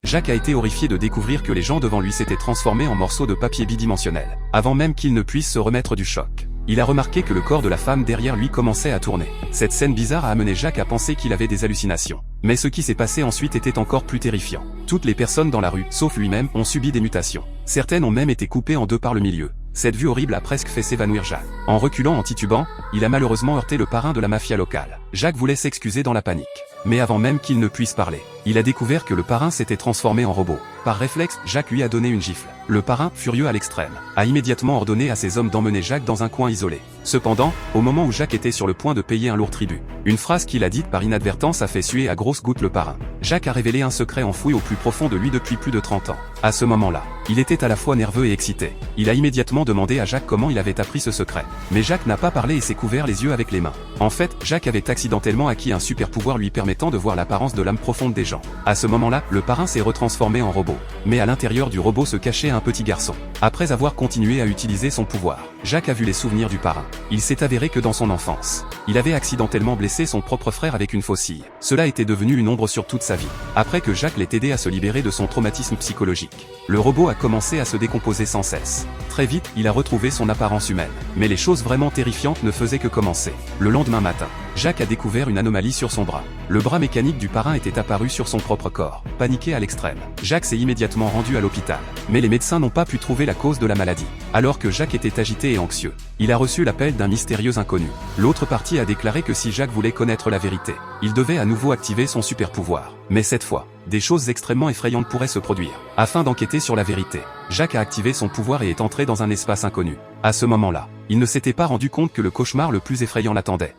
Jacques a été horrifié de découvrir que les gens devant lui s'étaient transformés en morceaux de papier bidimensionnel, avant même qu'il ne puisse se remettre du choc. Il a remarqué que le corps de la femme derrière lui commençait à tourner. Cette scène bizarre a amené Jacques à penser qu'il avait des hallucinations. Mais ce qui s'est passé ensuite était encore plus terrifiant. Toutes les personnes dans la rue, sauf lui-même, ont subi des mutations. Certaines ont même été coupées en deux par le milieu. Cette vue horrible a presque fait s'évanouir Jacques. En reculant en titubant, il a malheureusement heurté le parrain de la mafia locale. Jacques voulait s'excuser dans la panique. Mais avant même qu'il ne puisse parler, il a découvert que le parrain s'était transformé en robot. Par réflexe, Jacques lui a donné une gifle. Le parrain, furieux à l'extrême, a immédiatement ordonné à ses hommes d'emmener Jacques dans un coin isolé. Cependant, au moment où Jacques était sur le point de payer un lourd tribut, une phrase qu'il a dite par inadvertance a fait suer à grosses gouttes le parrain. Jacques a révélé un secret enfoui au plus profond de lui depuis plus de 30 ans. À ce moment-là, il était à la fois nerveux et excité. Il a immédiatement demandé à Jacques comment il avait appris ce secret. Mais Jacques n'a pas parlé et s'est couvert les yeux avec les mains. En fait, Jacques avait accidentellement acquis un super pouvoir lui permettant de voir l'apparence de l'âme profonde des gens. À ce moment-là, le parrain s'est retransformé en robot. Mais à l'intérieur du robot se cachait un petit garçon. Après avoir continué à utiliser son pouvoir, Jacques a vu les souvenirs du parrain. Il s'est avéré que dans son enfance, il avait accidentellement blessé son propre frère avec une faucille. Cela était devenu une ombre sur toute sa vie. Après que Jacques l'ait aidé à se libérer de son traumatisme psychologique, le robot a commencé à se décomposer sans cesse. Très vite, il a retrouvé son apparence humaine. Mais les choses vraiment terrifiantes ne faisaient que commencer. Le lendemain matin, Jacques a découvert une anomalie sur son bras. Le bras mécanique du parrain était apparu sur son propre corps. Paniqué à l'extrême, Jacques s'est immédiatement rendu à l'hôpital. Mais les médecins n'ont pas pu trouver la cause de la maladie. Alors que Jacques était agité et anxieux, il a reçu l'appel d'un mystérieux inconnu. L'autre partie a déclaré que si Jacques voulait connaître la vérité, il devait à nouveau activer son super pouvoir. Mais cette fois, des choses extrêmement effrayantes pourraient se produire. Afin d'enquêter sur la vérité, Jacques a activé son pouvoir et est entré dans un espace inconnu. À ce moment-là, il ne s'était pas rendu compte que le cauchemar le plus effrayant l'attendait.